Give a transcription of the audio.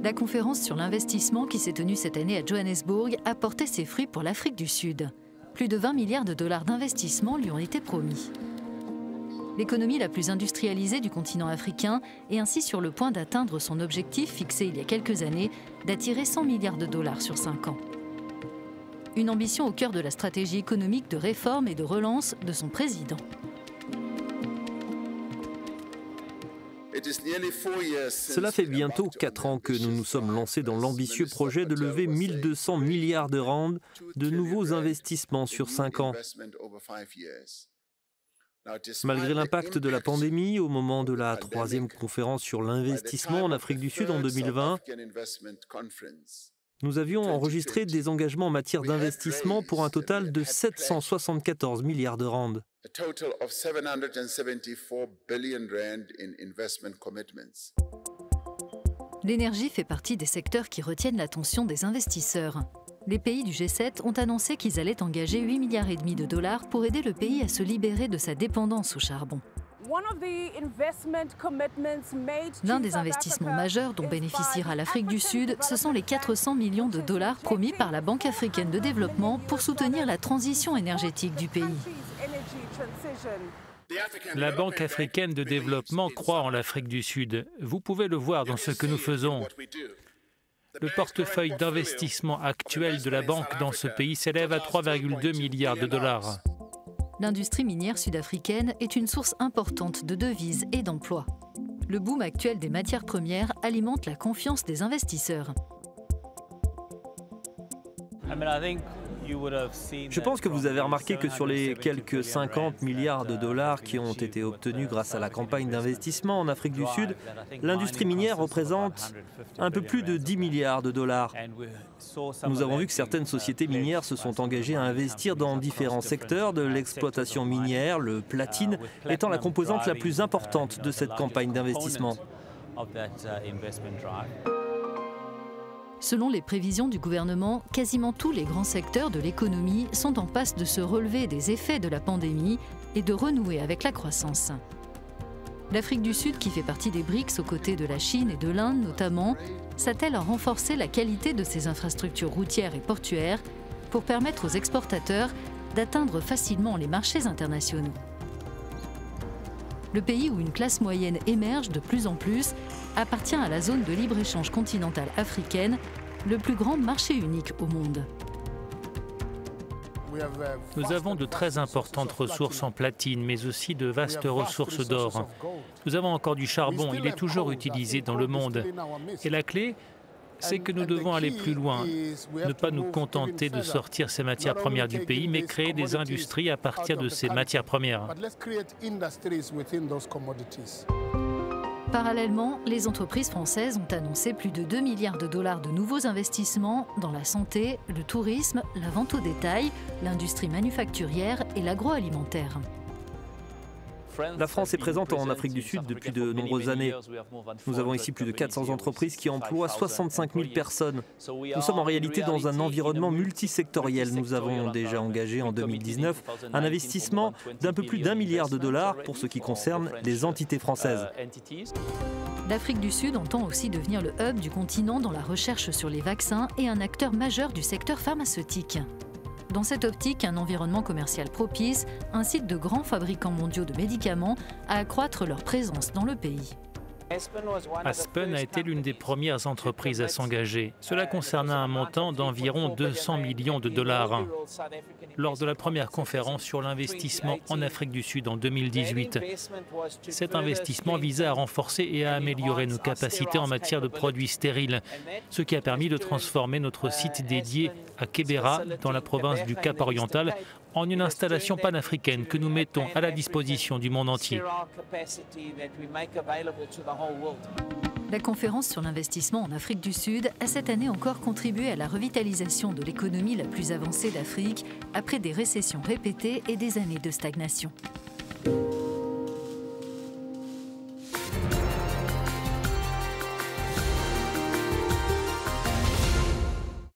La conférence sur l'investissement qui s'est tenue cette année à Johannesburg a porté ses fruits pour l'Afrique du Sud. Plus de 20 milliards de dollars d'investissement lui ont été promis. L'économie la plus industrialisée du continent africain est ainsi sur le point d'atteindre son objectif fixé il y a quelques années d'attirer 100 milliards de dollars sur 5 ans. Une ambition au cœur de la stratégie économique de réforme et de relance de son président. Cela fait bientôt 4 ans que nous nous sommes lancés dans l'ambitieux projet de lever 1200 milliards de rand de nouveaux investissements sur 5 ans. Malgré l'impact de la pandémie, au moment de la 3e conférence sur l'investissement en Afrique du Sud en 2020, nous avions enregistré des engagements en matière d'investissement pour un total de 774 milliards de rand. L'énergie fait partie des secteurs qui retiennent l'attention des investisseurs. Les pays du G7 ont annoncé qu'ils allaient engager 8,5 milliards de dollars pour aider le pays à se libérer de sa dépendance au charbon. L'un des investissements majeurs dont bénéficiera l'Afrique du Sud, ce sont les 400 millions de dollars promis par la Banque africaine de développement pour soutenir la transition énergétique du pays. La Banque africaine de développement croit en l'Afrique du Sud. Vous pouvez le voir dans ce que nous faisons. Le portefeuille d'investissement actuel de la banque dans ce pays s'élève à 3,2 milliards de dollars. L'industrie minière sud-africaine est une source importante de devises et d'emplois. Le boom actuel des matières premières alimente la confiance des investisseurs. Je pense que vous avez remarqué que sur les quelques 50 milliards de dollars qui ont été obtenus grâce à la campagne d'investissement en Afrique du Sud, l'industrie minière représente un peu plus de 10 milliards de dollars. Nous avons vu que certaines sociétés minières se sont engagées à investir dans différents secteurs de l'exploitation minière, le platine étant la composante la plus importante de cette campagne d'investissement. Selon les prévisions du gouvernement, quasiment tous les grands secteurs de l'économie sont en passe de se relever des effets de la pandémie et de renouer avec la croissance. L'Afrique du Sud, qui fait partie des BRICS aux côtés de la Chine et de l'Inde notamment, s'attelle à renforcer la qualité de ses infrastructures routières et portuaires pour permettre aux exportateurs d'atteindre facilement les marchés internationaux. Le pays où une classe moyenne émerge de plus en plus appartient à la zone de libre-échange continentale africaine, le plus grand marché unique au monde. Nous avons de très importantes ressources en platine, mais aussi de vastes ressources d'or. Nous avons encore du charbon, il est toujours utilisé dans le monde. Et la clé, c'est que nous devons aller plus loin, ne pas nous contenter de sortir ces matières premières du pays, mais créer des industries à partir de ces matières premières. Parallèlement, les entreprises françaises ont annoncé plus de 2 milliards de dollars de nouveaux investissements dans la santé, le tourisme, la vente au détail, l'industrie manufacturière et l'agroalimentaire. La France est présente en Afrique du Sud depuis de nombreuses années. Nous avons ici plus de 400 entreprises qui emploient 65 000 personnes. Nous sommes en réalité dans un environnement multisectoriel. Nous avons déjà engagé en 2019 un investissement d'un peu plus d'1 milliard de dollars pour ce qui concerne les entités françaises. L'Afrique du Sud entend aussi devenir le hub du continent dans la recherche sur les vaccins et un acteur majeur du secteur pharmaceutique. Dans cette optique, un environnement commercial propice incite de grands fabricants mondiaux de médicaments à accroître leur présence dans le pays. Aspen a été l'une des premières entreprises à s'engager. Cela concernait un montant d'environ 200 millions de dollars. Lors de la première conférence sur l'investissement en Afrique du Sud en 2018, cet investissement visait à renforcer et à améliorer nos capacités en matière de produits stériles, ce qui a permis de transformer notre site dédié à Kébéra, dans la province du Cap-Oriental, en une installation panafricaine que nous mettons à la disposition du monde entier. La conférence sur l'investissement en Afrique du Sud a cette année encore contribué à la revitalisation de l'économie la plus avancée d'Afrique après des récessions répétées et des années de stagnation.